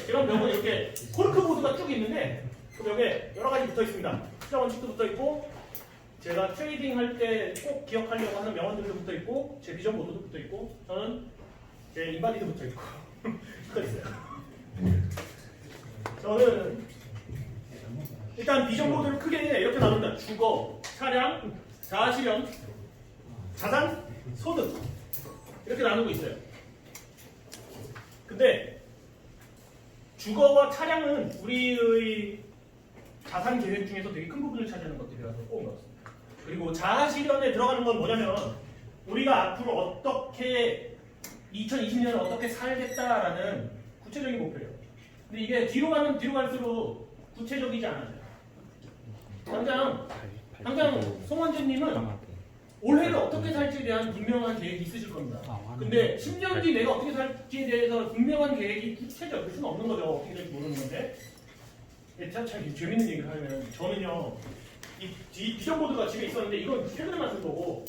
이런 벽은 이렇게 코르크보드가 쭉 있는데 그 벽에 여러 가지 붙어 있습니다. 투자 원칙도 붙어 있고 제가 트레이딩 할 때 꼭 기억하려고 하는 명언들도 붙어 있고 제 비전 보드도 붙어 있고 저는 제 인바디도 붙어 있고 붙어 있어요. 저는 일단 비전 보드를 크게 이렇게 나눕니다. 주거, 차량, 자아실현, 자산, 소득 이렇게 나누고 있어요. 근데 주거와 차량은 우리의 자산 계획 중에서 되게 큰 부분을 차지하는 것들이라서 꼭 넣었습니다. 그리고 자아실현에 들어가는 건 뭐냐면 우리가 앞으로 어떻게 2020년을 어떻게 살겠다라는 구체적인 목표예요. 근데 이게 뒤로 가면 뒤로 갈수록 구체적이지 않아요. 당장 송원재님은 올해를 어떻게 살지에 대한 분명한 계획이 있으실 겁니다. 근데 10년 뒤 내가 어떻게 살지에 대해서 분명한 계획이 구체적일 수는 없는 거죠. 어떻게 될지 모르는 건데. 참 재밌는 얘기를 하면 저는요 이 비전보드가 집에 있었는데 이건 최근에 만든 거고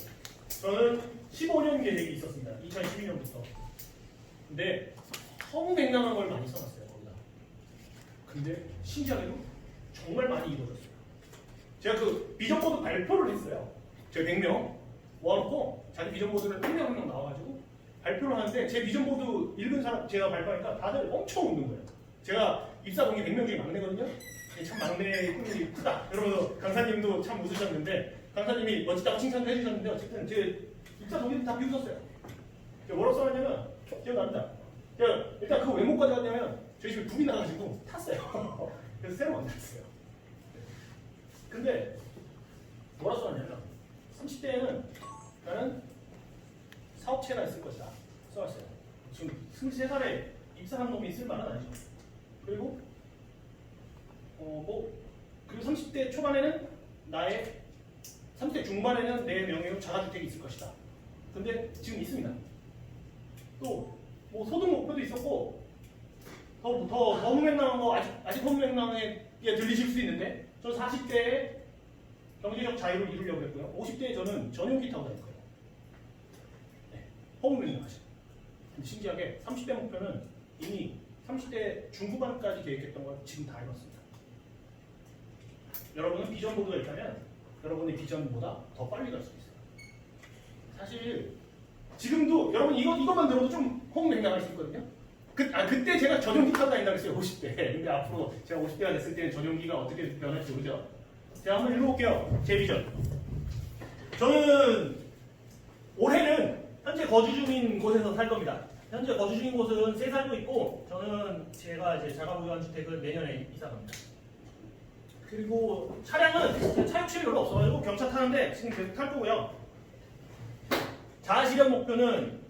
저는 15년 계획이 있었습니다. 2012년부터. 근데 허무맹랑한 걸 많이 써놨어요 거기다. 근데 신기하게도 정말 많이 이루어졌어요. 제가 그 비전보드 발표를 했어요. 제가 100명 모아놓고 자기 비전보드를 1명 한 명 나와가지고 발표를 하는데 제 비전보드 읽은 사람 제가 발표하니까 다들 엄청 웃는 거예요. 제가 입사 동기 100명 중에 막내거든요. 참 막내의 꿈이 크다. 여러분 강사님도 참 웃으셨는데 강사님이 멋지다고 칭찬도 해주셨는데 어쨌든 제 입사 동기들 다 비웃었어요. 제가 뭐라고 써놨냐면 기억납니다. 제가 일단 그 외모까지 갔냐면 저희 집에 불이 나가지고 탔어요. 그래서 새로 만들었어요. 근데 뭐라고 써놨냐면 30대에는 나는 사업체가 있을 것이다 써왔어요. 지금 23살에 입사한 놈이 있을 만은 아니죠. 그리고 그리고 30대 초반에는 30대 중반에는 내 명의로 자가주택이 있을 것이다. 근데 지금 있습니다. 또 뭐 소득 목표도 있었고 더 허무맹랑한 거 아직 허무맹랑하게 들리실 수 있는데 저는 40대에 경제적 자유를 이루려고 했고요. 50대에 저는 전용기 타고 다닐 거예요. 네, 허무맹랑하죠. 근데 신기하게 30대 목표는 이미 30대 중후반까지 계획했던 걸 지금 다 이뤘습니다. 여러분은 비전 보드가 있다면 여러분의 비전보다 더 빨리 갈 수 있어요. 사실 지금도 여러분 이것만 들어도 좀 허무맹랑할 수 있거든요. 그때 제가 전용기 타고 다닌다고 했어요. 50대. 근데 앞으로 제가 50대가 됐을 때는 전용기가 어떻게 변할지 모르죠. 제가 한번 읽어볼게요. 제 비전. 저는 올해는 현재 거주 중인 곳에서 살 겁니다. 현재 거주 중인 곳은 새 살고 있고 저는 제가 이제 자가보유한 주택은 내년에 이사 갑니다. 그리고 차량은 차 욕심이 별로 없어가지고 경차 타는데 지금 계속 탈 거고요. 자아실현 목표는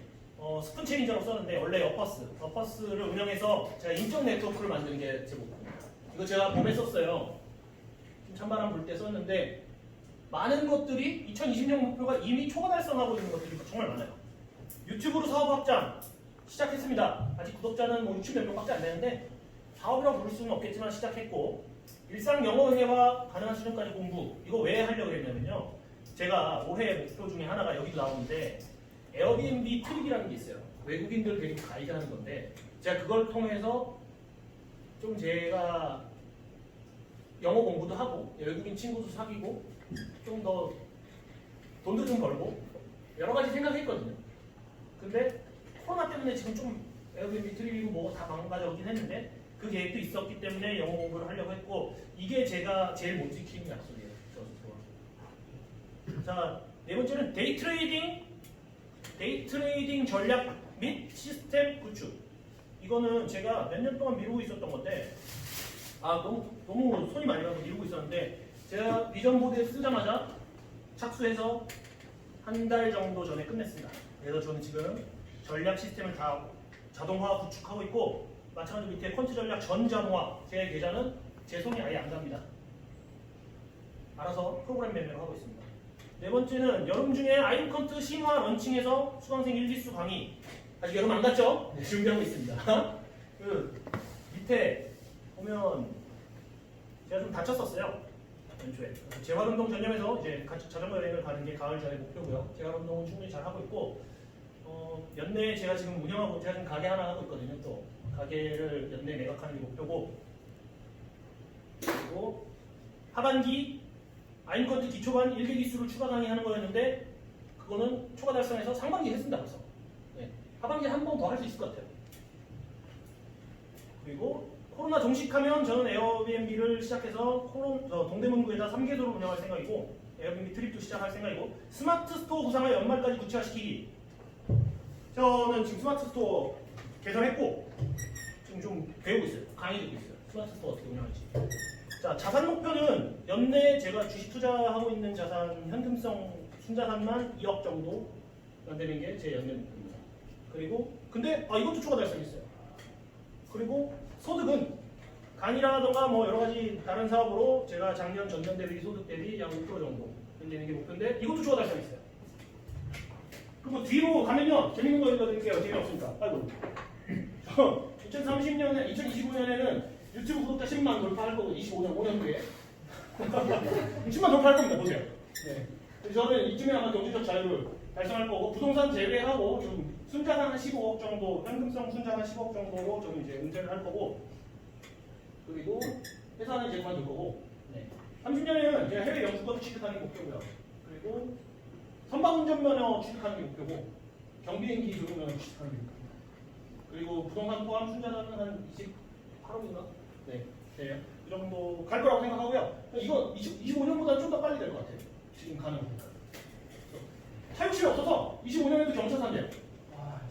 스푼 체인저라고 썼는데 원래 어퍼스를 운영해서 제가 인적 네트워크를 만드는 게 제 목표입니다. 이거 제가 봄에 썼어요. 좀 찬바람 불 때 썼는데 많은 것들이 2020년 목표가 이미 초과 달성하고 있는 것들이 정말 많아요. 유튜브로 사업 확장 시작했습니다. 아직 구독자는 60몇 명밖에 안 되는데 사업이라고 부를 수는 없겠지만 시작했고 일상 영어 회화 가능한 수준까지 공부 이거 왜 하려고 했냐면요. 제가 올해 목표 중에 하나가 여기도 나오는데 에어비앤비 트립이라는 게 있어요. 외국인들 데리고 가이드하는 건데 제가 그걸 통해서 좀 제가 영어 공부도 하고 외국인 친구도 사귀고 좀 더 돈도 좀 벌고 여러 가지 생각했거든요. 근데 코로나 때문에 지금 좀 에어비앤비 트립이고 뭐가 다 망가져오긴 했는데 그 계획도 있었기 때문에 영어 공부를 하려고 했고 이게 제가 제일 못 지키는 약속이에요. 저 스스로. 자, 네 번째는 데이트레이딩 전략 및 시스템 구축. 이거는 제가 몇 년 동안 미루고 있었던 건데 너무 손이 많이 가서 미루고 있었는데 제가 비전보드에 쓰자마자 착수해서 한 달 정도 전에 끝냈습니다. 그래서 저는 지금 전략 시스템을 다 자동화 구축하고 있고 마찬가지로 밑에 펀치 전략 전자동화 제 계좌는 제 손이 아예 안 갑니다. 알아서 프로그램 매매를 하고 있습니다. 네 번째는 여름 중에 아이콘트 신화 런칭해서 수강생 일지수 강의 아직 여름 안 갔죠? 네, 준비하고 있습니다. 그 밑에 보면 제가 좀 다쳤었어요. 연초에 재활운동 전념해서 이제 자전거 여행을 가는 게 가을 전의 목표고요. 재활운동은 충분히 잘 하고 있고 연내에 제가 지금 운영하고 제가 지금 가게 하나 하고 있거든요. 또 가게를 연내 매각하는 게 목표고, 그리고 하반기 아임컨트 기초반 1개 기수를 추가 강의하는 거였는데 그거는 초과 달성해서 상반기에 했습니다. 벌써. 네. 하반기에 한 번 더 할 수 있을 것 같아요. 그리고 코로나 종식하면 저는 에어비앤비를 시작해서 동대문구에다 3개소를 운영할 생각이고, 에어비앤비 트립도 시작할 생각이고, 스마트 스토어 구상을 연말까지 구체화시키기. 저는 지금 스마트 스토어 개설했고 지금 좀 배우고 있어요. 강의 듣고 있어요. 스마트 스토어 어떻게 운영할지. 자, 자산 목표는 연내 제가 주식 투자하고 있는 자산 현금성 순자산만 2억 정도 만드는 게 제 연내 목표입니다. 그리고 근데 이것도 초과 달성했어요. 그리고 소득은 간이라던가 뭐 여러 가지 다른 사업으로 제가 작년 전년 대비 소득 대비 약 5% 정도 내는 게 목표인데 이것도 초과 달성했어요. 그리고 뒤로 가면요 재밌는 거 읽어드릴게요. 재미없으니까. 아이고. 2030년에 2025년에는 유튜브 구독자 10만 돌파할 거고 25년 5년 후에 10만 돌파할 겁니다. 보세요. 네. 저는 이쯤에 아마 경제적 자유를 달성할 거고 부동산 제외하고 좀 순자산 한 15억 정도, 현금성 순자산 10억 정도로 저는 이제 은퇴를 할 거고, 그리고 회사는 이제 그만둘 거고, 네. 30년에는 제가 해외 영주권 취득하는 게 목표고요. 그리고 선박운전면허 취득하는 게 목표고, 경비행기 조종면허 취득하는 게 목표입니다. 그리고 부동산 포함 순자산은 한 28억인가? 네. 네. 이 정도 갈 거라고 생각하고요. 이거 25년보다 좀 더 빨리 될 것 같아요. 지금 가는 겁니다. 사육실이 없어서 25년에도 경차산대요.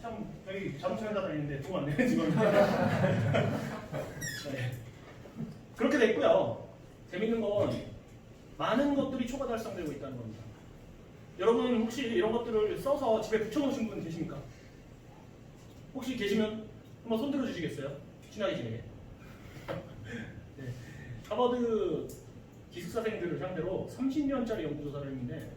참 여기 자동차 회사 다니는데 돈 안 내는 직원. 네. 그렇게 됐고요. 재밌는 건 많은 것들이 초과 달성되고 있다는 겁니다. 여러분 혹시 이런 것들을 써서 집에 붙여놓으신 분 계십니까? 혹시 계시면 한번 손 들어주시겠어요? 친하게 지내게. 네. 하버드 기숙사생들을 상대로 30년짜리 연구조사를 했는데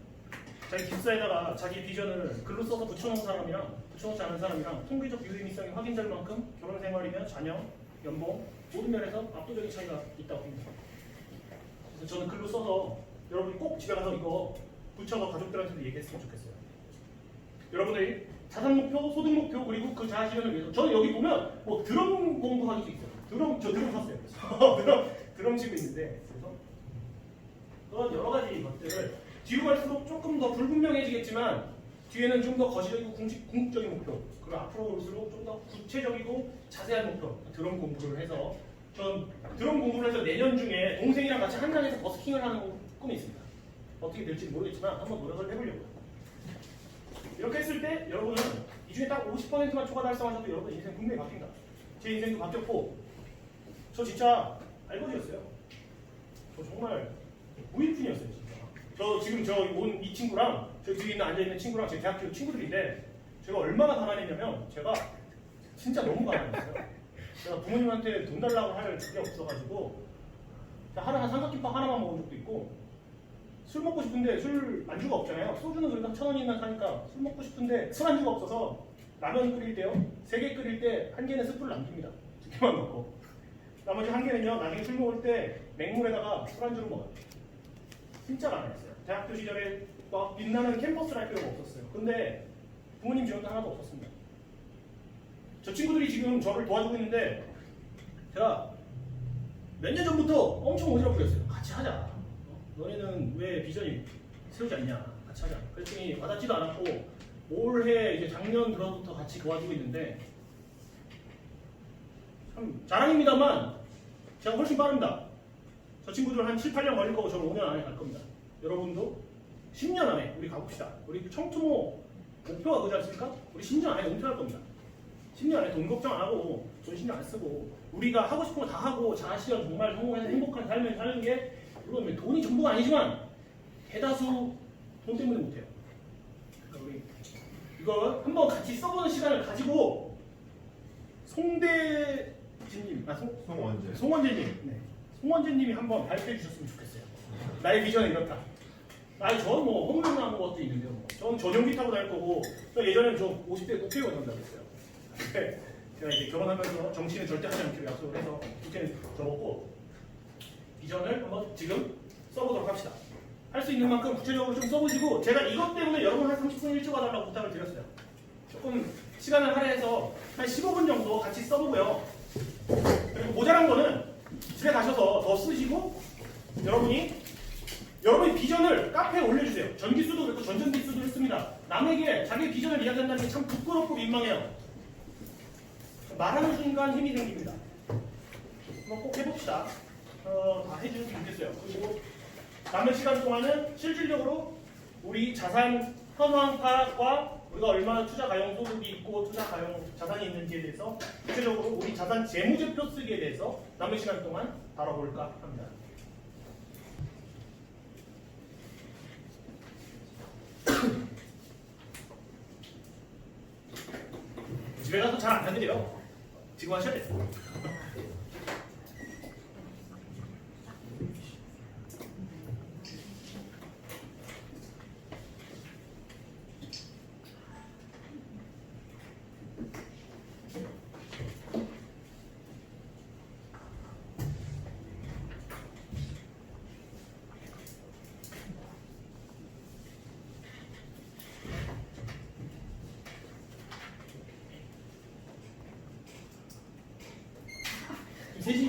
자기 기숙사에다가 자기 비전을 글로 써서 붙여놓은 사람이랑 붙여놓지 않은 사람이랑 통계적 유의미성이 확인될 만큼 결혼 생활이며 자녀, 연봉 모든 면에서 압도적인 차이가 있다고 합니다. 그래서 저는 글로 써서 여러분이 꼭 집에 가서 이거 붙여서 가족들한테도 얘기했으면 좋겠어요. 여러분들이 자산 목표, 소득 목표 그리고 그 자아 실현을 위해서 저는 여기 보면 뭐 드럼 공부하기도 있어요. 저 드럼 샀어요. 드럼 치고 있는데 그래서 그런 여러 가지 것들을 뒤로 갈수록 조금 더 불분명해지겠지만 뒤에는 좀 더 거시적이고 궁극적인 목표, 그리고 앞으로 올수록 좀 더 구체적이고 자세한 목표, 드럼 공부를 해서 전 드럼 공부를 해서 내년 중에 동생이랑 같이 한강에서 버스킹을 하는 꿈이 있습니다. 어떻게 될지 모르겠지만 한번 노력을 해보려고요. 이렇게 했을 때 여러분은 이 중에 딱 50%만 초과 달성하셔도 여러분 인생 분명히 바뀝니다. 제 인생도 바뀌었고 저 진짜 알거지였어요. 저 정말 무일푼이었어요. 진짜. 저 지금 온 이 친구랑 저 뒤에 있는 앉아있는 친구랑 제 대학교 친구들인데 제가 얼마나 가난했냐면 제가 진짜 너무 가난했어요. 제가 부모님한테 돈 달라고 할 그게 없어가지고 하루에 삼각김밥 하나만 먹은 적도 있고 술 먹고 싶은데 술 안주가 없잖아요. 소주는 그래도 1,000원이면 사니까 술 먹고 싶은데 술 안주가 없어서 라면 끓일 때요. 3개 끓일 때 1개는 스프를 남깁니다. 2개만 먹고 나머지 1개는요. 나중에 술 먹을 때 맹물에다가 술 안주를 먹어요. 진짜 가난했어요. 대학교 시절에 막 빛나는 캠퍼스 라이프가 없었어요. 근데 부모님 지원도 하나도 없었습니다. 저 친구들이 지금 저를 도와주고 있는데 제가 몇 년 전부터 엄청 오지랖 부렸어요. 같이 하자. 너네는 왜 비전이 세우지 않냐? 같이 하자. 그랬더니 와닿지도 않았고 올해 이제 작년 들어부터 같이 도와주고 있는데 참 자랑입니다만 제가 훨씬 빠릅니다. 저 친구들 한 7, 8년 걸릴 거고 저는 5년 안에 갈 겁니다. 여러분도 10년 안에 우리 가봅시다. 우리 청투모 목표가 그지 않습니까? 우리 10년 안에 은퇴할 겁니다. 10년 안에 돈 걱정 안 하고 돈 신경 안 쓰고 우리가 하고 싶은 거 다 하고 자아실현 정말 성공해서 행복한 삶을 사는 게 물론 돈이 전부가 아니지만 대다수 돈 때문에 못해요. 그러니까 우리 이거 한번 같이 써보는 시간을 가지고 송원재님, 네. 송원재님이 한번 발표해 주셨으면 좋겠어요. 나의 비전은 이렇다. 저는 뭐 홈런 나는 것도 있는데요. 저는 전용기 타고 다닐 거고 예전에 저 50대 국회의원 한다고 했어요. 근데 제가 이제 결혼하면서 정치는 절대 하지 않기로 약속을 해서 국회는 접었고 비전을 한번 지금 써보도록 합시다. 할 수 있는 만큼 구체적으로 좀 써보시고 제가 이것 때문에 여러분 한 30분 일찍 와달라고 부탁을 드렸어요. 조금 시간을 할애해서 한 15분 정도 같이 써보고요. 그리고 모자란 거는 집에 가셔서 더 쓰시고 여러분이 비전을 카페에 올려주세요. 전기수도 그렇고 전전기수도 씁니다. 남에게 자기의 비전을 이야기한다는 게 참 부끄럽고 민망해요. 말하는 순간 힘이 생깁니다. 한번 꼭 해봅시다. 다 해주셨으면 좋겠어요. 그리고 남은 시간 동안은 실질적으로 우리 자산 현황 파악과 우리가 얼마나 투자 가용 소득이 있고 투자 가용 자산이 있는지에 대해서 구체적으로 우리 자산 재무제표 쓰기에 대해서 남은 시간 동안 다뤄볼까 합니다. 집에 가서 잘 안 하드려요. 지금 하셔야 돼요.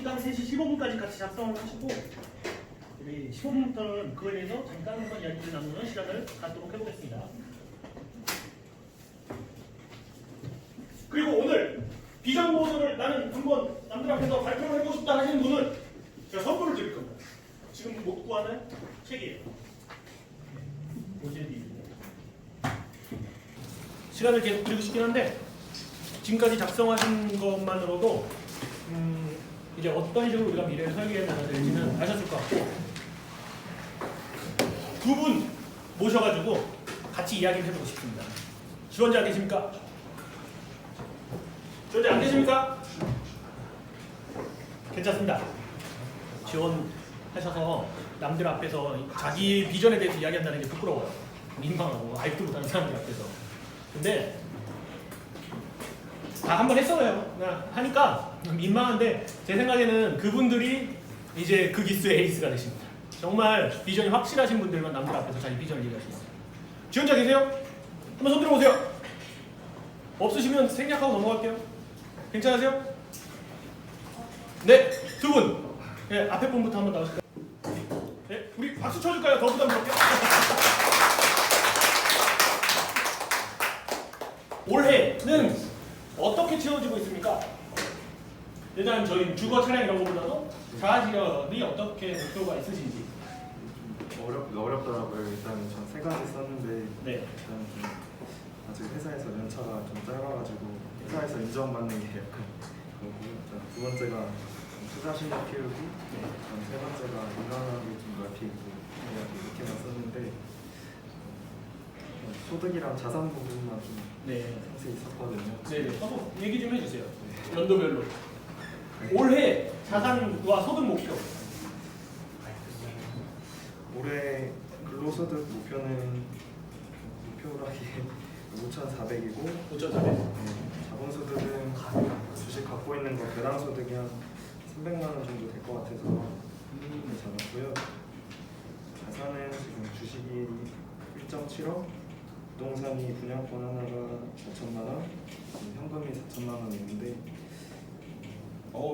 딱 3시 15분까지 같이 작성을 하시고 우리 15분부터는 그거에 대해서 잠깐 한번 이야기를 나누는 시간을 갖도록 해보겠습니다. 그리고 오늘 비전 보드를 나는 한번 남들 앞에서 발표를 해보고 싶다 하시는 분은 제가 선물을 드릴 겁니다. 지금 못 구하는 책이에요. 시간을 계속 드리고 싶긴 한데 지금까지 작성하신 것만으로도 이제 어떤 식으로 우리가 미래를 설계해 나가야 될지는 아셨을 것 같고 두 분 모셔가지고 같이 이야기를 해보고 싶습니다. 지원자 안 계십니까? 지원자 안 계십니까? 괜찮습니다. 지원하셔서 남들 앞에서 자기 비전에 대해서 이야기한다는 게 부끄러워요. 민망하고 알지도 못하는 사람들 앞에서. 근데 다 한 번 했어요. 그냥 하니까 민망한데 제 생각에는 그분들이 이제 그 기수의 에이스가 되십니다. 정말 비전이 확실하신 분들만 남들 앞에서 자기 비전을 얘기하십니다. 지원자 계세요? 한번 손 들어보세요. 없으시면 생략하고 넘어갈게요. 괜찮으세요? 네, 두 분. 네, 앞에 분부터 한번 나오실까요? 네, 우리 박수 쳐줄까요? 더 부담스럽게. 올해는 어떻게 채워지고 있습니까? 일단 저희 주거 차량 이런 것보다도 자아지역이 어떻게 목표가 있으신지. 어렵더라고요. 일단 전 3가지 썼는데 네. 일단 좀 아직 회사에서 연차가 좀 짧아가지고 회사에서 인정받는 게 약간 그렇고 일단 2번째가 투자 실력 키우기, 네. 3번째가 인간관계 좀 넓히고 이렇게만 썼는데 소득이랑 자산 부분만 좀 네. 상세히 썼거든요. 네. 한번 얘기 좀 해주세요. 연도별로. 올해 자산과 소득 목표. 올해 근로소득 목표라기에 5,400이고 5,400. 자본소득은 주식 갖고 있는 거 배당소득이 한 300만 원 정도 될 것 같아서 잡았고요. 자산은 지금 주식이 1.7억, 부동산이 분양권 하나가 4천만 원, 현금이 4천만 원 있는데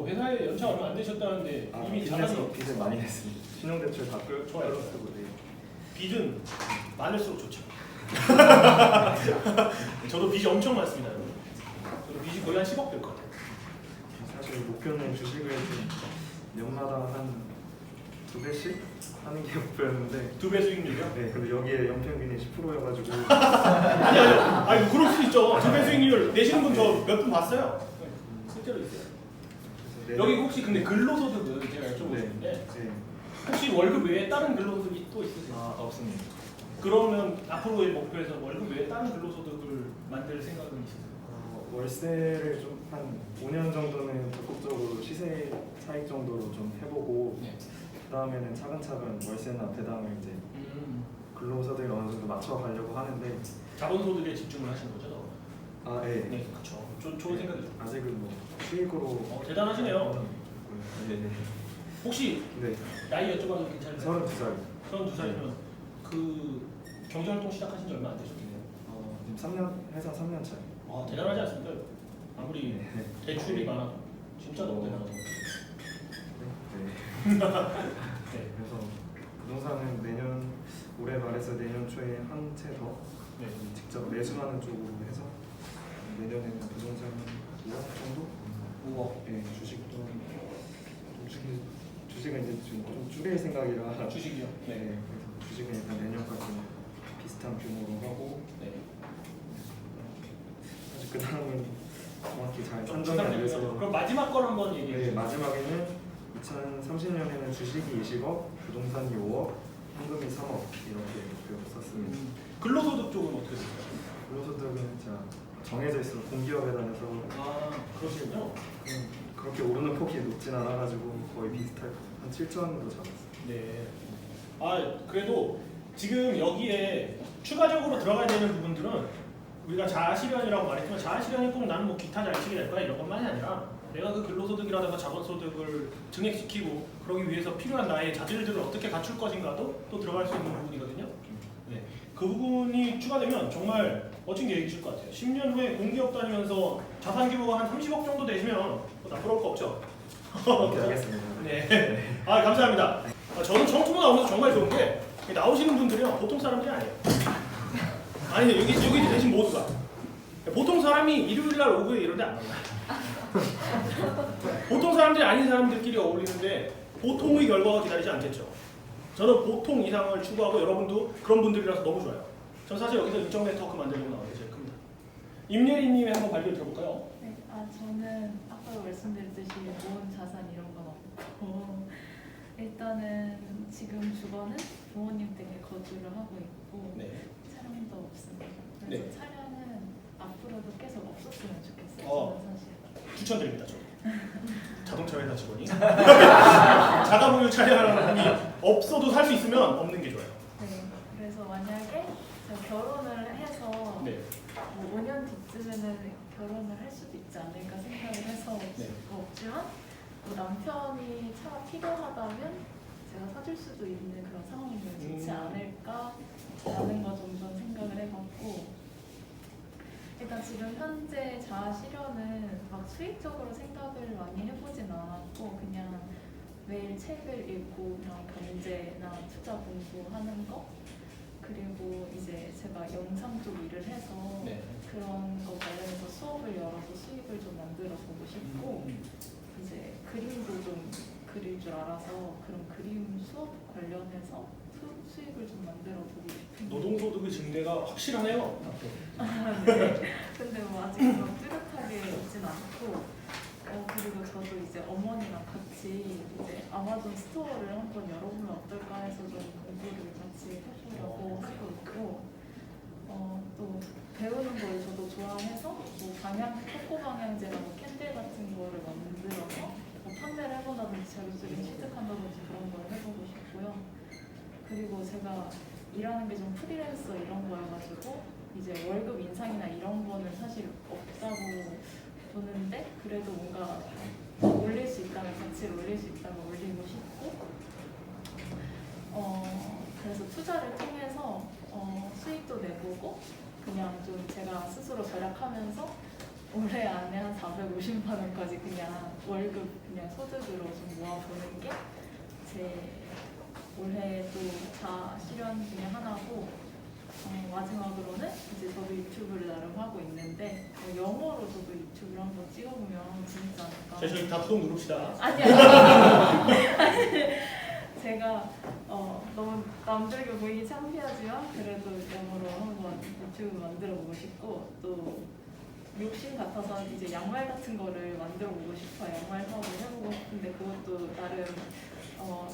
회사에 연차 얼마 안 되셨다는데 이미 자산이 빚을 많이 냈습니다. 신용대출 다 좋아요. 쓰고 네. 빚은 많을수록 좋죠. 저도 빚이 엄청 많습니다. 저도 빚이 거의 한 10억 될 것 같아요. 사실 목표는 주식을 좀 연마다 한 2배씩 하는 게 목표였는데 2배 수익률이요? 네, 근데 여기에 연평균이 10%여가지고 아니 그럴 수 있죠. 2배 수익률 내시는 분 저 몇 분 봤어요. 실제로 있어요. 여기 혹시 근데 근로소득은 제가 여쭤보시는데 네. 혹시 월급 외에 다른 근로소득이 또 있으세요? 없습니다. 그러면 앞으로의 목표에서 월급 외에 다른 근로소득을 만들 생각은 있으세요? 월세를 좀 한 5년 정도는 적극적으로 시세 차익 정도로 좀 해보고 네. 그 다음에는 차근차근 월세나 배당을 이제 근로소득을 어느 정도 맞춰가려고 하는데 자본소득에 집중을 하시는 거죠? 네. 네, 그렇죠. 좋은 생각이죠. 아직은 뭐 수익으로 대단하시네요. 네. 혹시 네. 나이 여쭤봐도 괜찮을까요? 32살. 32살이면 그 경제활동 시작하신 지 얼마 안 되셨겠네요. 지금 3년 회사 3년 차요. 대단하지 않습니까? 아무리 대출이 많아도 진짜 너무 대단하죠. 네. 네. 그래서 부동산은 올해 말에서 내년 초에 한 채 더 네. 직접 매수하는 쪽으로 해서 내년에는 부동산 5억 정도? 5억. 네, 주식은 이제 좀 줄일 생각이라 주식이요. 네, 그래서 주식은 일단 내년까지 비슷한 규모로 하고 네. 사실 그 다음은 정확히 잘 좀 산정이 안 추상적이죠. 돼서 그럼 마지막 걸 한번 얘기해 네, 주세요. 마지막에는 2030년에는 주식이 20억, 부동산이 5억, 현금이 3억 이렇게 목표를 썼습니다. 근로소득 쪽은 어떻게 될까요? 근로소득은 제가 정해져 있어서 공기업에 다녀서 아, 그러시군요. 그렇게 오르는 폭이 높진 않아가지고 거의 비슷할 거예요. 한 7천으로 잡았어요. 네. 아, 그래도 지금 여기에 추가적으로 들어가야 되는 부분들은 우리가 자아실현이라고 말했지만 자아실현이 꼭 나는 뭐 기타 자격증이 될 거야 이런 것만이 아니라 내가 그 근로소득이라든가 자본소득을 증액시키고 그러기 위해서 필요한 나의 자질들을 어떻게 갖출 것인가도 또 들어갈 수 있는 부분이거든요. 네. 그 부분이 추가되면 정말 멋진 계획이실 것 같아요. 10년 후에 공기업 다니면서 자산 규모가 한 30억 정도 되시면 뭐 나쁠 거 없죠. 이렇게 하겠습니다. 네. 아, 감사합니다. 저는 청투부 나오면서 정말 좋은 게 나오시는 분들이요 보통 사람들이 아니에요. 아니 여기 계신 모두가 보통 사람이 일요일날 오후에 이런데 안 만나요. 보통 사람들이 아닌 사람들끼리 어울리는데 보통의 결과가 기다리지 않겠죠. 저는 보통 이상을 추구하고 여러분도 그런 분들이라서 너무 좋아요. 전 사실 여기서 인적 네트워크 만들려고 나온 게 제일 큽니다. 임예리님의 한번 발표 들어볼까요? 네, 저는 아까도 말씀드렸듯이 모은 자산 이런 건 없고 일단은 지금 주거는 부모님 댁에 거주를 하고 있고 네. 차량도 없습니다. 그래서 네. 차량은 앞으로도 계속 없었으면 좋겠어요. 저는 사실. 추천드립니다. 저. 자동차 회사 직원이 자가공유 차량이 없어도 살 수 있으면 없는 게 좋아요. 네, 그래서 만약에 제가 결혼을 해서 네. 뭐 5년 뒤쯤에는 결혼을 할 수도 있지 않을까 생각을 해서 네. 없지만 뭐 남편이 차가 필요하다면 제가 사줄 수도 있는 그런 상황이 좋지 않을까라는 거 정도 생각을 해봤고 일단 지금 현재 자아 실현은 막 수익적으로 생각을 많이 해보진 않았고 그냥 매일 책을 읽고 그냥 경제나 투자 공부하는 거 그리고 이제 제가 영상 쪽 일을 해서 네. 그런 거 관련해서 수업을 열어서 수익을 좀 만들어 보고 싶고 이제 그림도 좀 그릴 줄 알아서 그런 그림 수업 관련해서 수익을 좀 만들어 보고 싶은데 노동소득의 증대가 확실하네요. 네. 근데 뭐 아직 막 뚜렷하게 있진 않고 그리고 저도 이제 어머니랑 같이 이제 아마존 스토어를 한번 열어보면 어떨까 해서 좀 공부를 같이 해보려고 하고 있고 또 배우는 걸 저도 좋아해서 뭐 초코 방향제나 캔들 같은 거를 만들어서 뭐 판매를 해본다든지 자격증을 취득한다든지 그런 걸 해보고 싶고요. 그리고 제가 일하는 게 좀 프리랜서 이런 거여가지고 이제 월급 인상이나 이런 거는 사실 없다고 보는데 그래도 뭔가 올릴 수 있다면 가치를 올릴 수 있다면 올리고 싶고 그래서 투자를 통해서 수익도 내보고 그냥 좀 제가 스스로 절약하면서 올해 안에 한 450만 원까지 그냥 월급 그냥 소득으로 좀 모아보는 게 제 올해도 자아 실현 중에 하나고 마지막으로는 이제 저도 유튜브를 나름 하고 있는데 영어로 저도 유튜브를 한번 찍어보면 재밌지 않을까. 저희 다 구독 누릅시다. 아니 제가 너무 남들게 보이기 창피하지만 그래도 영어로 한번 유튜브 만들어 보고 싶고 또 욕심 같아서 이제 양말 같은 거를 만들어 보고 싶어요. 양말 사업을 해보고 싶은데 그것도 나름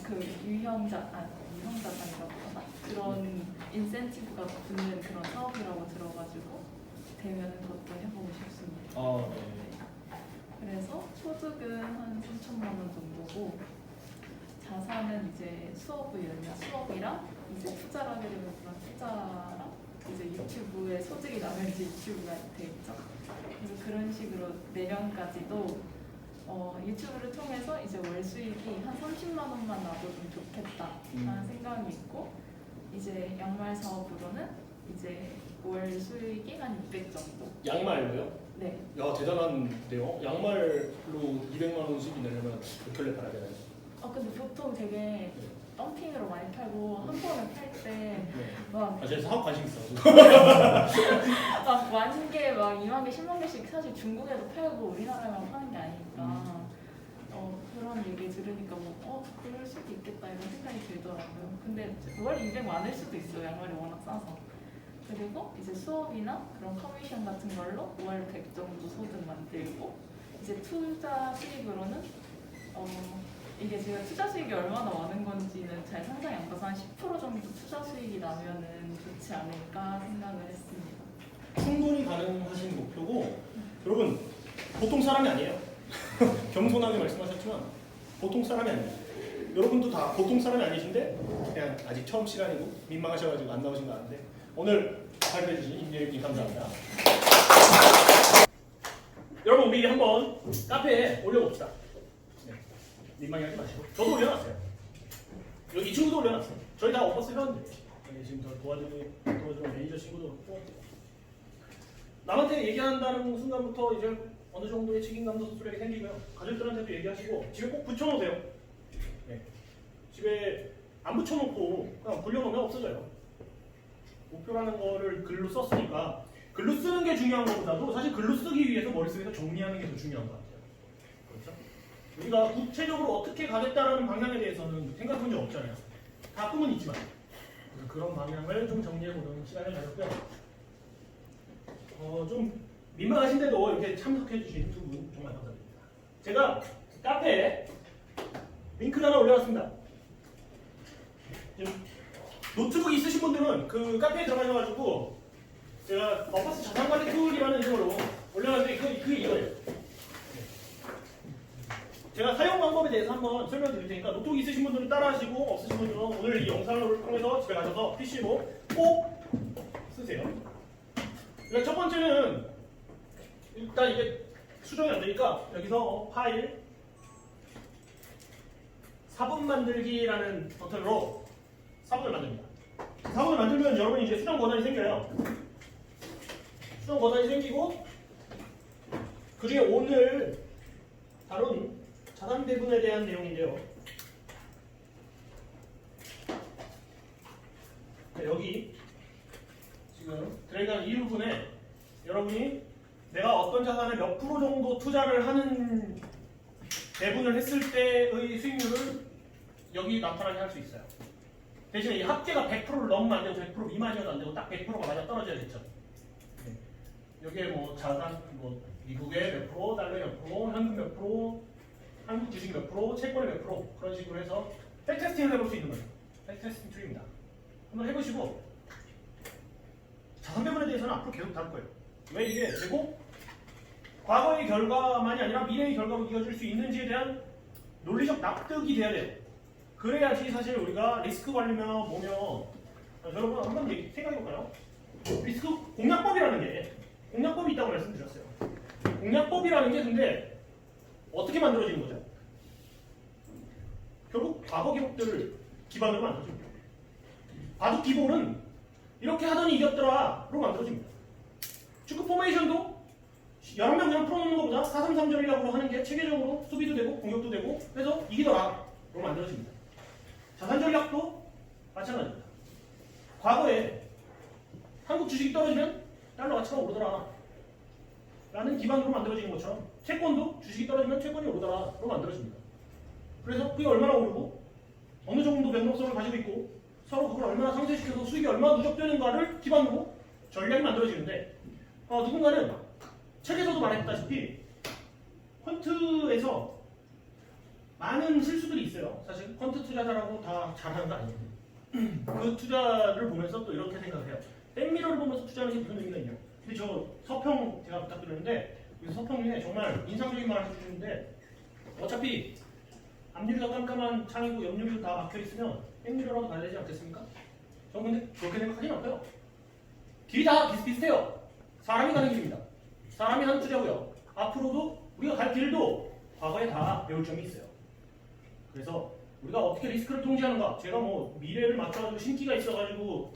그 유형자산이라고 하나? 그런 인센티브가 붙는 그런 사업이라고 들어가지고 되면은 그것도 해보고 싶습니다. 네. 그래서 소득은 한 3천만 원 정도고 자산은 이제 수업이랑 이제 투자를 하게 되면 그런 투자랑 이제 유튜브에 소득이 나면 이제 유튜브가 되겠죠. 그래서 그런 식으로 내년까지도 유튜브를 통해서 이제 월 수익이 한 30만 원만 나도 좀 좋겠다라는 생각이 있고 이제 양말 사업으로는 이제 월 수익이 한 600 정도. 양말로요? 네. 야 대단한데요. 양말로 200만 원 수익이 내려면 몇 켤레 팔아야 되나요? 근데 보통 되게 덤핑으로 많이 팔고 한 번에 팔때막 아 제가 사업 관심 있어가지고. 막 만 개, 막 2만 개, 10만 개씩 사실 중국에도 팔고 우리나라만 파는 게 아니니까 그런 얘기 들으니까 그럴 수도 있겠다 이런 생각이 들더라고요. 근데 월 200 많을 수도 있어요. 양말이 워낙 싸서. 그리고 이제 수업이나 그런 커미션 같은 걸로 월 100 정도 소득 만들고 이제 투자 수익으로는 이게 제가 투자 수익이 얼마나 많은 건지는 잘 상상이 안 가서 한 10% 정도 투자 수익이 나면은 좋지 않을까 생각을 했습니다. 충분히 가능하신 목표고 여러분 보통 사람이 아니에요. 겸손하게 말씀하셨지만 보통 사람이 아니에요. 여러분도 다 보통 사람이 아니신데 그냥 아직 처음 시간이고 민망하셔가지고 안 나오신 거 아는데 오늘 발표해주신 임예림님 감사합니다. 여러분 우리 한번 카페에 올려봅시다. 네. 민망해하지 마시고 저도 올려놨어요. 여기 이 친구도 올려놨어요. 저희 다 오퍼스 회원들. 지금 저 도와주는 매니저 친구도 그렇고 남한테 얘기한다는 순간부터 이제 어느 정도의 책임감도 스스로에게 생기고요. 가족들한테도 얘기하시고 집에 꼭 붙여놓으세요. 네. 집에 안 붙여놓고 그냥 불려놓으면 없어져요. 목표라는 거를 글로 썼으니까 글로 쓰는 게 중요한 것보다도 사실 글로 쓰기 위해서 머릿속에서 정리하는 게 더 중요한 것 같아요. 그렇죠? 우리가 구체적으로 어떻게 가겠다라는 방향에 대해서는 생각한 적 없잖아요. 가끔은 있지만 그래서 그런 방향을 좀 정리해보는 시간을 가졌고요. 좀 민망하신데도 이렇게 참석해주신 두 분 정말 감사드립니다. 제가 카페에 링크를 하나 올려놨습니다. 지금 노트북 있으신 분들은 그 카페에 들어가셔가지고 제가 버퍼스 자산관리 툴이라는 이름으로 올려놨는데 그게 이거예요. 제가 사용 방법에 대해서 한번 설명드릴 테니까 노트북 있으신 분들은 따라하시고 없으신 분들은 오늘 이 영상을 통해서 집에 가셔서 PC로 꼭 쓰세요. 그러니까 첫 번째는 일단 이게 수정이 안 되니까 여기서 파일 4분 만들기라는 버튼으로 4분을 만듭니다. 4분을 만들면 여러분이 이제 수정 권한이 생겨요. 수정 권한이 생기고 그 중에 오늘 다룬 자산 배분에 대한 내용인데요. 여기 지금 드래그한 이 부분에 여러분이 내가 어떤 자산에 몇 프로 정도 투자를 하는 배분을 했을 때의 수익률을 여기 나타나게 할 수 있어요. 대신에 이 합계가 100%를 넘으면 안 되고 100% 미만이어도 안 되고 딱 100%가 맞아 떨어져야겠죠. 여기에 뭐 자산, 뭐 미국의 몇 프로, 달러의 몇 프로, 현금 몇 프로, 한국 주식 몇 프로, 채권의 몇 프로 그런 식으로 해서 백테스팅을 해볼 수 있는 거예요. 백테스팅 툴입니다. 한번 해보시고 자산 배분에 대해서는 앞으로 계속 다룰 거예요. 왜 이게 되고 과거의 결과만이 아니라 미래의 결과로 이어질 수 있는지에 대한 논리적 납득이 돼야 돼요. 그래야지 사실 우리가 리스크 관리며 뭐며 여러분 한번 생각해볼까요? 리스크 공략법이라는 게 공략법이 있다고 말씀드렸어요. 공략법이라는 게 근데 어떻게 만들어지는 거죠? 결국 과거 기록들을 기반으로 만들어집니다. 바둑 기본은 이렇게 하더니 이겼더라로 만들어집니다. 축구 포메이션도 11명 그냥 풀어놓는 것보다 4-3-3전이라고 하는 게 체계적으로 수비도 되고 공격도 되고 해서 이기더라로 만들어집니다. 자산 전략도 마찬가지입니다. 과거에 한국 주식이 떨어지면 달러 가치가 오르더라 라는 기반으로 만들어지는 것처럼 채권도 주식이 떨어지면 채권이 오르더라로 만들어집니다. 그래서 그게 얼마나 오르고 어느 정도 변동성을 가지고 있고 서로 그걸 얼마나 상쇄시켜서 수익이 얼마나 누적되는가를 기반으로 전략이 만들어지는데 누군가는 책에서도 말했다시피 퀀트에서 많은 실수들이 있어요. 사실 퀀트 투자자라고 다 잘하는 거 아니에요. 그 투자를 보면서 또 이렇게 생각해요. 백미러를 보면서 투자하는 게 무슨 의미가 있냐. 근데 저 서평 제가 부탁드렸는데 이 서평 중에 정말 인상적인 말을 해주시는데 어차피 앞유리가 깜깜한 창이고 옆유리도 다 막혀있으면 백미러라도 가야 되지 않겠습니까? 저는 근데 그렇게 생각하진 않고요. 길이 다 비슷비슷해요. 사람이 가는 길입니다. 사람이 하는 투자고요. 앞으로도 우리가 갈 길도 과거에 다 배울 점이 있어요. 그래서 우리가 어떻게 리스크를 통제하는가? 제가 뭐 미래를 맞춰가지고 신기가 있어가지고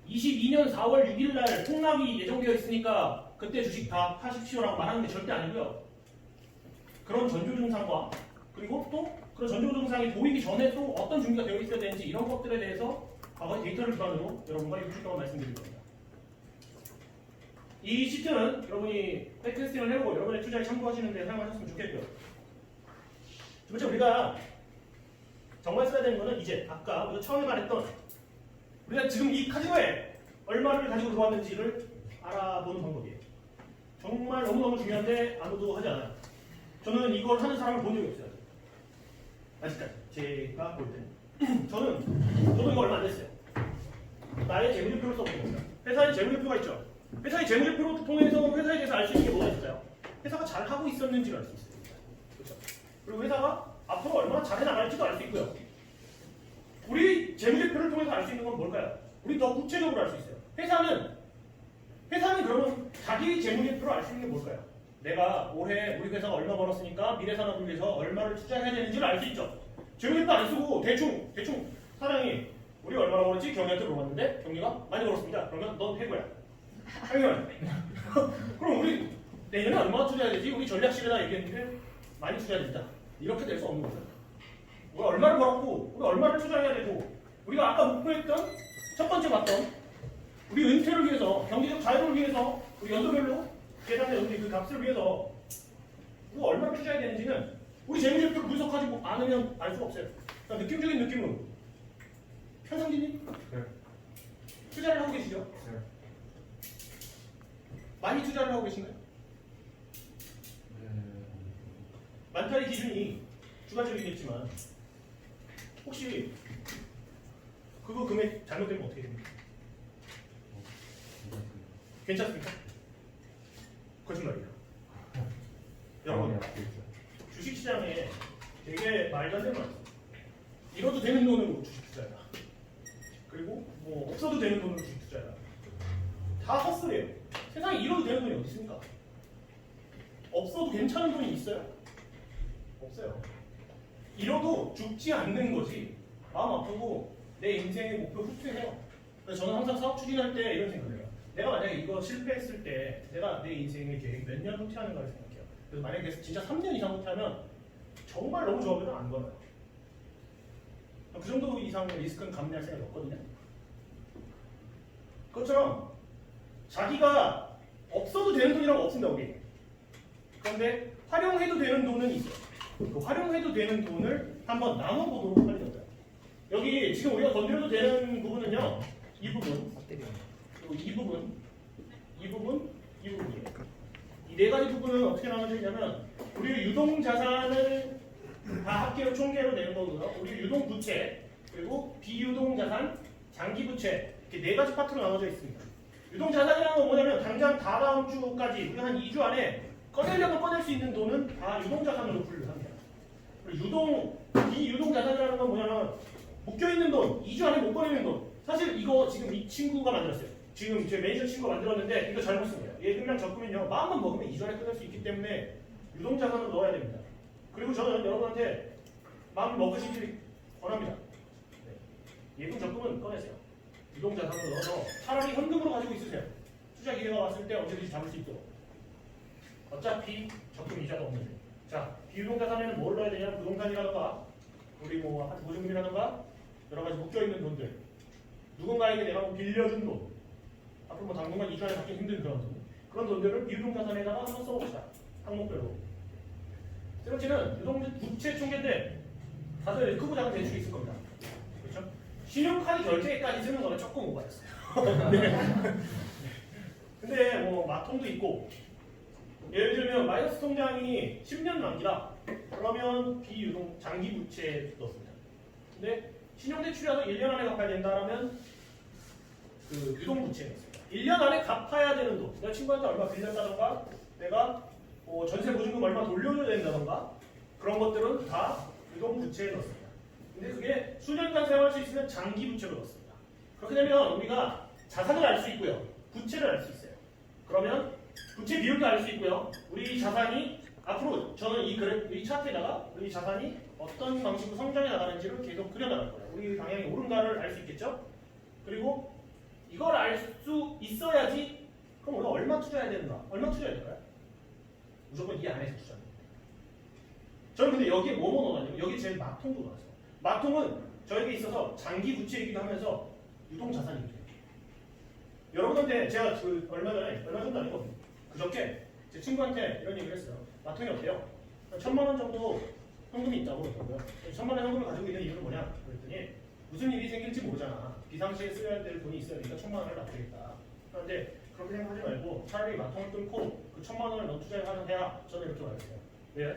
22년 4월 6일 날 폭락이 예정되어 있으니까 그때 주식 다 파십시오라고 말하는 게 절대 아니고요. 그런 전조 증상과 그리고 또 그런 전조 증상이 보이기 전에 또 어떤 준비가 되어 있어야 되는지 이런 것들에 대해서 과거의 데이터를 기반으로 여러분과 일주일 동안 말씀드릴 겁니다. 이 시트는 여러분이 백테스팅을 해보고 여러분의 투자에 참고하시는 데 사용하셨으면 좋겠고요. 두 번째, 우리가 정말 써야 되는 거는 이제 아까 우리가 처음에 말했던 우리가 지금 이 카지노에 얼마를 가지고 들어왔는지를 알아보는 방법이에요. 정말 너무너무 중요한데 아무도 하지 않아요. 저는 이걸 하는 사람을 본 적이 없어요. 아직까지 제가 볼 때는 저도 이거 얼마 안 됐어요. 나의 재무제표를 써보는 겁니다. 회사의 재무제표가 있죠. 회사의 재무제표를 통해서 회사에 대해서 알 수 있는 게 뭐가 있을까요? 회사가 잘 하고 있었는지를 알 수 있어요. 그렇죠? 그리고 회사가 앞으로 얼마나 잘해 나갈지도 알 수 있고요. 우리 재무제표를 통해서 알 수 있는 건 뭘까요? 우리 더 구체적으로 알 수 있어요. 회사는 그러면 자기 재무제표로 알 수 있는 게 뭘까요? 내가 올해 우리 회사가 얼마 벌었으니까 미래 산업을 위해서 얼마를 투자해야 되는지를 알 수 있죠. 재무제표 안 쓰고 대충 사장이 우리 얼마나 벌었지 경리한테 물어봤는데 경리가 많이 벌었습니다. 그러면 넌 해고야. 당연히. 그럼 우리 내년에 얼마 투자해야 되지? 우리 전략실에다 얘기했는데 많이 투자해야 된다. 이렇게 될 수 없는 거죠. 우리가 얼마를 벌었고 우리 얼마를 투자해야 되고 우리가 아까 목표했던 첫 번째 봤던 우리 은퇴를 위해서 경제적 자유를 위해서 우리 연도별로 계산된 우리 그 값을 위해서 우리가 얼마를 투자해야 되는지는 우리 재무제표를 분석하지 않으면 알 수가 없어요. 그러니까 느낌적인 느낌으로 현상진님 네. 투자를 하고 계시죠? 네. 많이 투자를 하고 계신가요? 만타의 기준이 주관적이겠지만 혹시 그거 금액 잘못되면 어떻게 됩니까? 괜찮습니까? 거짓말이에요. 여러분 주식시장에 되게 말도 안 되는 말 있어요. 잃어도 되는 돈으로 주식 투자해라. 그리고 뭐 없어도 되는 돈으로 주식 투자해라. 다 헛소리예요. 세상에 잃어도 되는 돈이 어디 있습니까? 없어도 괜찮은 돈이 있어요? 없어요. 잃어도 죽지 않는 거지. 마음 아프고 내 인생의 목표 후퇴해요. 그래서 저는 항상 사업 추진할 때 이런 생각을 해요. 내가 만약에 이거 실패했을 때 내가 내 인생의 계획 몇 년 후퇴하는가를 생각해요. 그래서 만약에 진짜 3년 이상 후퇴하면 정말 너무 좋아하면 안 걸어요. 그 정도 이상의 리스크는 감내할 생각이 없거든요. 그것처럼 자기가 없어도 되는 돈이라고 없습니다. 우리. 그런데 활용해도 되는 돈은 있어요. 그 활용해도 되는 돈을 한번 나눠보도록 하는 거예요. 여기 지금 우리가 건드려도 되는 부분은요. 이 부분, 그리고 이 부분, 이 부분, 이 부분이에요. 이 네 가지 부분은 어떻게 나눠져 있냐면 우리 유동 자산을 다 합계로 총계로 내는 거고요. 우리 유동 부채, 그리고 비유동 자산, 장기 부채 이렇게 네 가지 파트로 나눠져 있습니다. 유동 자산이라는 건 뭐냐면 당장 다다음 주까지 우리 한 2주 안에 꺼내려면 꺼낼 수 있는 돈은 다 유동 자산으로 분류를 합니다. 그리고 비유동 자산이라는 건 뭐냐면 묶여있는 돈, 2주 안에 못 꺼내는 돈. 사실 이거 지금 이 친구가 만들었어요. 지금 제 매니저 친구가 만들었는데 이거 잘못 쓴 거예요. 예금이랑 적금은요. 마음만 먹으면 2주 안에 끝낼 수 있기 때문에 유동 자산을 넣어야 됩니다. 그리고 저는 여러분한테 마음을 먹으시길 권합니다. 네. 예금 적금은 꺼내세요. 유동 자산을 넣어서 차라리 현금으로 가지고 있으세요. 투자 기회가 왔을 때 언제든지 잡을 수 있도록. 어차피 적금 이자가 없는데. 자, 비유동 자산에는 뭘 넣어야 되냐? 부동산이라든가 우리 뭐 보증금이라든가 여러 가지 묶여 있는 돈들. 누군가에게 내가 뭐 빌려준 돈. 앞으로 뭐 당분간 2주 안에 받기 힘든 그런 돈. 그런 돈들을 비유동 자산에다가 한번 써봅시다. 항목별로. 세 번째는 유동 부채 총계인데 다들 크고 작은 대출이 있을 겁니다. 그렇죠? 신용카드 결제까지 쓰는 거는 조금 오버였어요. 근데 뭐 마통도 있고 예를 들면 마이너스 통장이 10년 만기다. 그러면 비유동 장기 부채에 넣습니다. 근데 신용대출이라도 1년 안에 갚아야 된다라면 그 유동 부채에 넣습니다. 1년 안에 갚아야 되는 돈. 내가 친구한테 얼마 빌렸다던가 내가 뭐 전세 보증금 얼마 돌려줘야 된다던가 그런 것들은 다 유동 부채에 넣습니다. 근데 그게 수년간 사용할 수 있으면 장기 부채로 넣습니다. 그렇게 되면 우리가 자산을 알 수 있고요. 부채를 알 수 있어요. 그러면 부채 비율도 알 수 있고요. 우리 자산이 앞으로 저는 이 차트에다가 우리 자산이 어떤 방식으로 성장해 나가는지를 계속 그려나갈 거예요. 우리 방향이 옳은가를 알 수 있겠죠? 그리고 이걸 알 수 있어야지 그럼 우리가 얼마 투자해야 되는가? 얼마 투자해야 될까요? 무조건 이 안에서 투자합니다. 저는 근데 여기에 뭐뭐 넣어놨냐면 여기 제일 마통도 넣었어요. 마통은 저에게 있어서 장기 부채이기도 하면서 유동 자산이기도 해요. 여러분한테 제가 그 얼마 전도 아니고 그저께 제 친구한테 이런 얘기를 했어요. 마통이 어때요? 1,000만 원 정도 현금이 있다고 그러더라고요. 1,000만 원 현금을 가지고 있는 이유는 뭐냐? 그랬더니 무슨 일이 생길지 모르잖아. 비상시에 쓰여야 될 돈이 있어야 되니까 1,000만 원을 놔두겠다. 그런데 그렇게 생각하지 말고 차라리 마통을 끊고 그 1,000만 원을 너 투자해야 저는 이렇게 말했어요. 왜?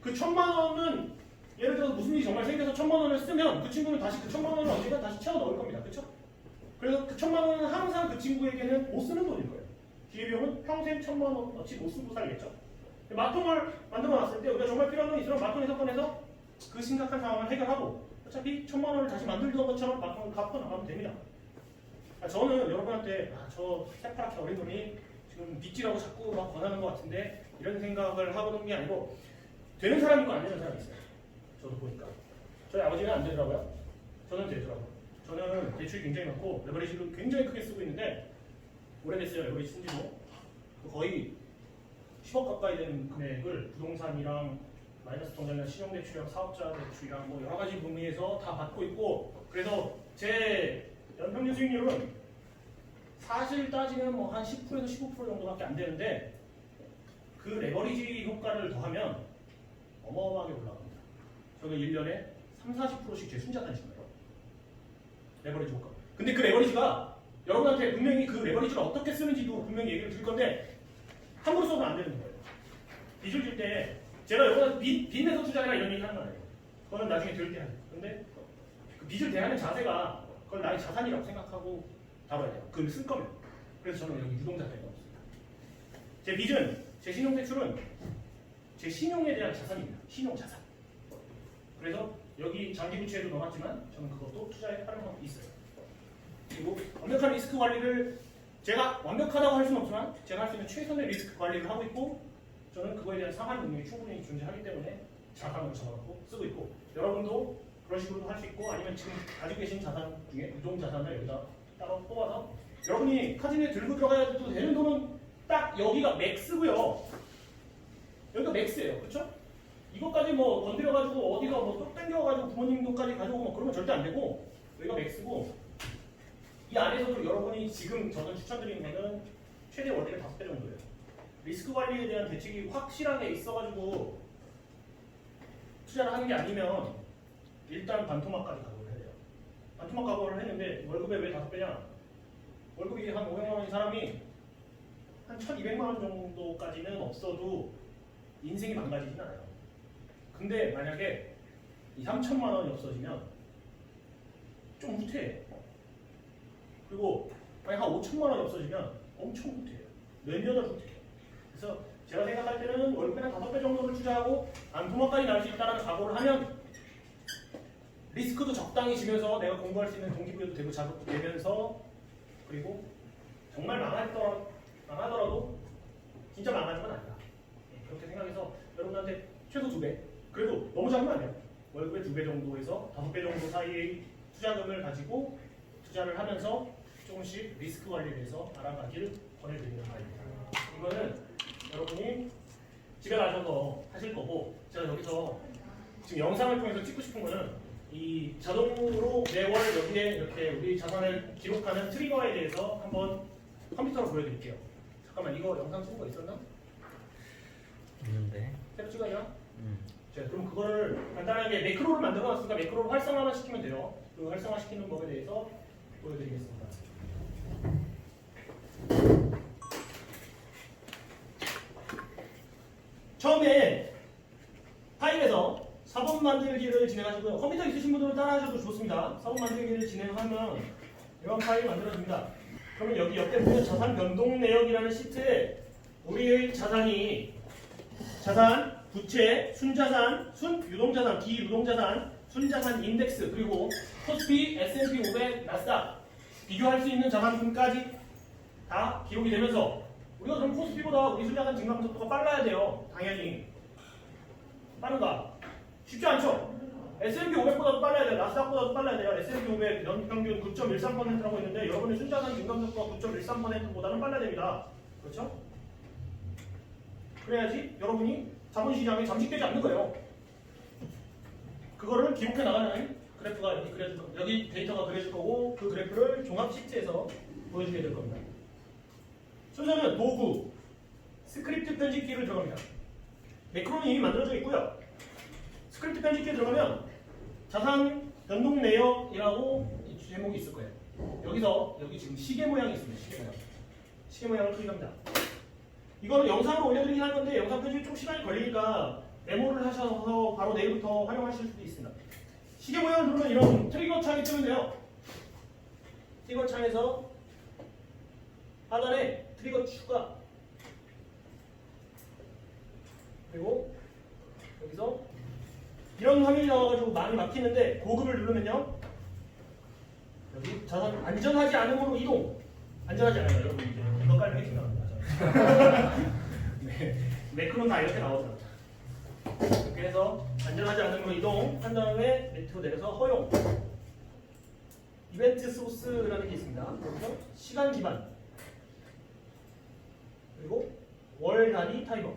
그 1,000만 원은 예를 들어서 무슨 일이 정말 생겨서 1,000만 원을 쓰면 그 친구는 다시 그 1,000만 원을 언젠가 다시 채워 넣을 겁니다. 그렇죠? 그래서 그 1,000만 원은 항상 그 친구에게는 못 쓰는 돈일 거예요. 기회비용은 평생 1,000만 원어치 못 쓰고 살겠죠. 마통을 만들어 놨을 때 우리가 정말 필요한 돈이 있으면 마통에서 꺼내서 그 심각한 상황을 해결하고 어차피 1,000만 원을 다시 만들던 것처럼 마통을 갚고 나가면 됩니다. 저는 여러분한테 저 새파랗게 어린 놈이 지금 빚지라고 자꾸 막 권하는 것 같은데 이런 생각을 하고는 게 아니고 되는 사람이 있고 안 되는 사람이 있어요. 저도 보니까 저희 아버지는 안 되더라고요. 저는 되더라고요. 저는 대출이 굉장히 많고 레버리지를 굉장히 크게 쓰고 있는데 오래됐어요. 레버리지 쓴 지도 거의 10억 가까이 되는 금액을 부동산이랑 마이너스 통장이랑 신용대출이랑 사업자 대출이랑 뭐 여러 가지 의미에서 다 받고 있고 그래서 제 연평균 수익률은 사실 따지면 뭐 한 10%에서 15% 정도밖에 안 되는데 그 레버리지 효과를 더하면 어마어마하게 올라갑니다. 저는 1년에 30-40%씩 제 순자산이 있어요. 레버리지 효과. 근데 그 레버리지가 여러분한테 분명히 그 레버리지를 어떻게 쓰는지도 분명히 얘기를 드릴 건데 함부로 써도 안 되는 거예요. 빚을 줄 때 제가 여기다 빚 내서 투자해라 이런 얘기 하는 거 아니에요. 그거는 나중에 들을 때 하죠. 근데 그 빚을 대하는 자세가 그걸 나의 자산이라고 생각하고 다뤄야 돼요. 그걸 쓸 거면. 그래서 저는 여기 유동자산이 없습니다. 제 빚은, 제 신용대출은 제 신용에 대한 자산입니다. 신용자산. 그래서 여기 장기부채에도 넣어놨지만 저는 그것도 투자에 활용하고 있어요. 그리고 완벽한 리스크 관리를 제가 완벽하다고 할 수는 없지만 제가 할 수 있는 최선의 리스크 관리를 하고 있고 저는 그거에 대한 상한 능력이 충분히 존재하기 때문에 자산을 적어놓고 쓰고 있고 여러분도 그런 식으로도 할 수 있고 아니면 지금 가지고 계신 자산 중에 유동자산을 여기다 따로 뽑아서 여러분이 카지노에 들고 들어가야 돼도 되는 돈은 딱 여기가 맥스고요. 여기가 맥스예요. 그렇죠? 이것까지 뭐 건드려가지고 어디가 뭐 쏙 당겨가지고 부모님 돈까지 가져오고 뭐 그러면 절대 안 되고 여기가 맥스고 이 안에서도 여러분이 지금 저는 추천드리는 거는 최대 원리를 5배 정도예요. 리스크 관리에 대한 대책이 확실하게 있어가지고 투자를 하는 게 아니면 일단 반토막까지 각오를 해야 돼요. 반토막 각오를 했는데 월급에 왜 5배냐? 월급이 한 500만 원인 사람이 한 1,200만 원 정도까지는 없어도 인생이 망가지진 않아요. 근데 만약에 2-3천만 원이 없어지면 좀 후퇴해요. 그리고 만약 한 5천만 원이 없어지면 엄청 후퇴해요. 몇년을 후퇴해요. 그래서 제가 생각할 때는 월급의 한 5배 정도를 투자하고 반토막까지 날 수 있다는 각오를 하면 리스크도 적당히 지면서 내가 공부할 수 있는 동기부여도 되고 자극도 되면서 그리고 정말 망하더라도 진짜 망하는 건 아니다. 그렇게 생각해서 여러분한테 최소 2배 그래도 너무 작으면 안 돼요. 월급의 2배 정도에서 5배 정도 사이의 투자금을 가지고 투자를 하면서 조금씩 리스크 관리에 대해서 알아가기를 권해드리는 바입니다. 이거는 여러분이 집에 가셔서 하실 거고 제가 여기서 지금 영상을 통해서 찍고 싶은 거는 이 자동으로 매월 여기에 이렇게 우리 자산을 기록하는 트리거에 대해서 한번 컴퓨터로 보여드릴게요. 잠깐만 이거 영상 찍은 거 있었나? 있는데. 새로 찍어야? 자, 그럼 그거를 간단하게 매크로를 만들어놨으니까 매크로를 활성화만 시키면 돼요. 그 활성화시키는 법에 대해서 보여드리겠습니다. 처음에 파일에서 사본 만들기를 진행하시고요. 컴퓨터 있으신 분들은 따라하셔도 좋습니다. 사본 만들기를 진행하면 이런 파일이 만들어집니다. 그러면 여기 옆에 보면 자산 변동 내역이라는 시트에 우리의 자산이 자산, 부채, 순자산, 순유동자산, 비유동자산, 순자산 인덱스 그리고 코스피, S&P 500, 나스닥 비교할 수 있는 자산분까지 다 기록이 되면서 우리가 그럼 코스피보다 우리 순자산 증감 속도가 빨라야 돼요. 당연히 빠른가? 쉽지 않죠? S&P 500보다도 빨라야 돼요. 나스닥보다도 빨라야 돼요. S&P 500 연평균 9.13%라고 있는데 여러분의 순자산 증감속도가 9.13%보다는 빨라야 됩니다. 그렇죠? 그래야지 여러분이 자본시장에 잠식되지 않는 거예요. 그거를 기록해 나가는 그래프가 여기 그려질 겁니다. 여기 데이터가 그려질 거고 그 그래프를 종합 시트에서 보여주게 될 겁니다. 순서는 도구, 스크립트 편집기를 들어갑니다. 매크로는 이미 만들어져 있고요. 스크립트 편집기에 들어가면 자산 변동 내역이라고 제목이 있을 거예요. 여기서 여기 지금 시계 모양이 있습니다. 시계 모양. 시계 모양을 클릭합니다. 이거는 영상으로 올려드리긴 할 건데 영상 편집이 좀 시간이 걸리니까 메모를 하셔서 바로 내일부터 활용하실 수도 있습니다. 시계 모양을 누르면 이런 트리거 창이 뜨는데요. 트리거 창에서 하단에 트리거 추가 그리고 여기서 이런 화면이 나와가지고 많이 막히는데 고급을 누르면요 여기 자산 안전하지 않음으로 이동 안전하지 않아요 여러분 이제 이거 깔면 핵심 나옵니다. 네, 매크로는 다 이렇게 나오더라고요. 이렇게 해서 안전하지 않음으로 이동 한 다음에 밑으로 내려서 허용 이벤트 소스라는 게 있습니다. 그래서 시간 기반 그리고 월 단위 타이머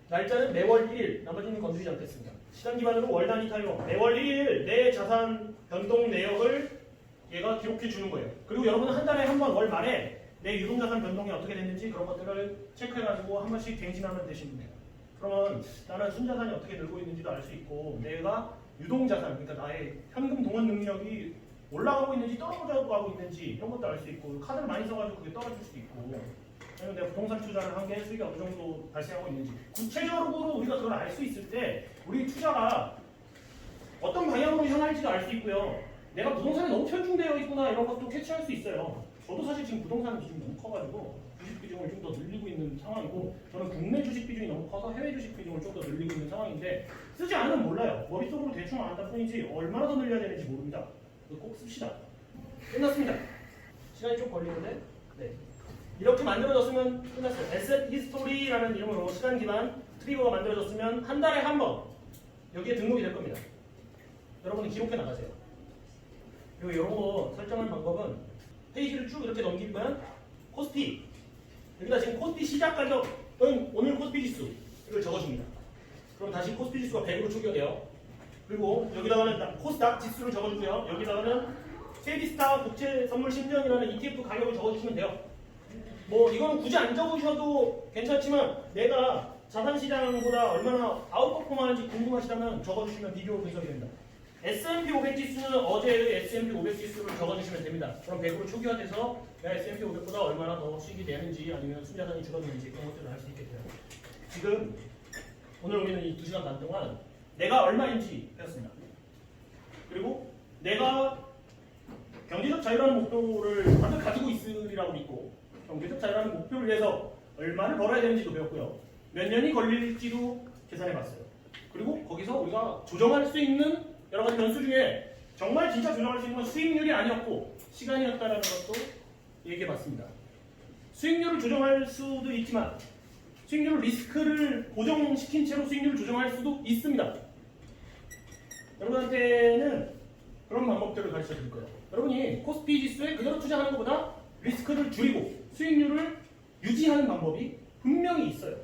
날짜는 매월 1일 나머지는 건드리지 않겠습니다. 시간 기반으로 월 단위 타이머 매월 1일 내 자산 변동 내역을 얘가 기록해 주는 거예요. 그리고 여러분은 한 달에 한 번 월 말에 내 유동자산 변동이 어떻게 됐는지 그런 것들을 체크해가지고 한 번씩 갱신하면 되시면 돼요. 그러면 나는 순자산이 어떻게 늘고 있는지도 알 수 있고 내가 유동자산 그러니까 나의 현금 동원 능력이 올라가고 있는지 떨어져가고 있는지 이런 것도 알 수 있고 카드를 많이 써가지고 그게 떨어질 수도 있고 아니면 내가 부동산 투자를 한 게 수익이 어느 정도 발생하고 있는지 구체적으로 우리가 그걸 알 수 있을 때 우리 투자가 어떤 방향으로 향할지도 알 수 있고요. 내가 부동산에 너무 편중되어 있구나 이런 것도 캐치할 수 있어요. 저도 사실 지금 부동산 비중이 너무 커가지고 주식 비중을 좀 더 늘리고 있는 상황이고 저는 국내 주식 비중이 너무 커서 해외 주식 비중을 좀 더 늘리고 있는 상황인데 쓰지 않으면 몰라요. 머릿속으로 대충 안다 뿐이지 얼마나 더 늘려야 되는지 모릅니다. 꼭 씁시다. 끝났습니다. 시간이 좀 걸리는데 네. 이렇게 만들어졌으면 끝났어요. Asset History라는 이름으로 시간 기반 트리거가 만들어졌으면 한 달에 한 번 여기에 등록이 될 겁니다. 여러분이 기록해 나가세요. 그리고 이런 거 설정하는 방법은 페이지를 쭉 이렇게 넘기면 코스피 여기다 지금 코스피 시작 가격은 오늘 코스피 지수 이걸 적어줍니다. 그럼 다시 코스피 지수가 100으로 추격돼요. 그리고 여기다가는 코스닥 지수를 적어주고요. 여기다가는 세비스타 국채 선물 10년이라는 ETF 가격을 적어주시면 돼요. 뭐 이거는 굳이 안 적으셔도 괜찮지만 내가 자산시장보다 얼마나 아웃퍼폼하는지 궁금하시다면 적어주시면 비교 분석이 됩니다. S&P 500 지수는 어제의 S&P 500 지수를 적어주시면 됩니다. 그럼 100으로 초기화돼서 내가 S&P 500보다 얼마나 더 수익이 되는지 아니면 순자산이 줄었는지 그런 것들을 알 수 있게 돼요. 지금 오늘 우리는 이 2시간 반 동안 내가 얼마인지 배웠습니다. 그리고 내가 경제적 자유라는 목표를 다들 가지고 있으리라고 믿고 경제적 자유라는 목표를 위해서 얼마를 벌어야 되는지도 배웠고요. 몇 년이 걸릴지도 계산해봤어요. 그리고 거기서 우리가 조정할 수 있는 여러 가지 변수 중에 정말 진짜 조정할 수 있는 건 수익률이 아니었고 시간이었다라는 것도 얘기해봤습니다. 수익률을 조정할 수도 있지만 수익률 리스크를 고정시킨 채로 수익률을 조정할 수도 있습니다. 여러분한테는 그런 방법들을 가르쳐 드릴 거예요. 여러분이 코스피 지수에 그대로 투자하는 것보다 리스크를 줄이고 수익률을 유지하는 방법이 분명히 있어요.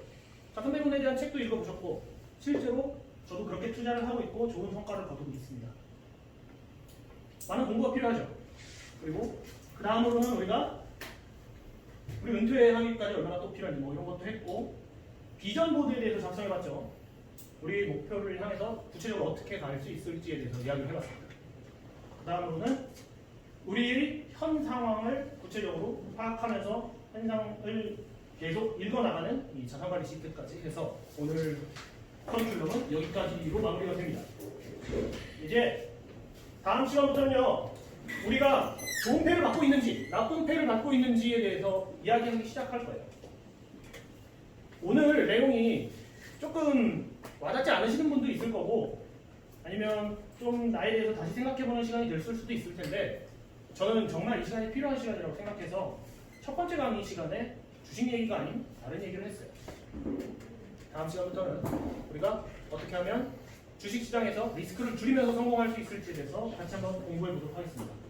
자산배분에 대한 책도 읽어보셨고 실제로 저도 그렇게 투자를 하고 있고 좋은 성과를 거두고 있습니다. 많은 공부가 필요하죠. 그리고 그 다음으로는 우리가 우리 은퇴하기까지 얼마나 또 필요한지 뭐 이런 것도 했고 비전 보드에 대해서 작성해봤죠. 우리 목표를 향해서 구체적으로 어떻게 갈 수 있을지에 대해서 이야기를 해봤습니다. 그 다음으로는 우리 현 상황을 구체적으로 파악하면서 현상을 계속 읽어나가는 이 자산관리 시스템까지 해서 오늘 커리큘럼은 여기까지로 마무리가 됩니다. 이제 다음 시간부터는요 우리가 좋은 패를 받고 있는지 나쁜 패를 받고 있는지에 대해서 이야기하기 시작할 거예요. 오늘 내용이 조금 와닿지 않으시는 분도 있을 거고 아니면 좀 나에 대해서 다시 생각해보는 시간이 될 수도 있을 텐데 저는 정말 이 시간이 필요한 시간이라고 생각해서 첫 번째 강의 시간에 주식 얘기가 아닌 다른 얘기를 했어요. 다음 시간부터는 우리가 어떻게 하면 주식시장에서 리스크를 줄이면서 성공할 수 있을지에 대해서 같이 한번 공부해 보도록 하겠습니다.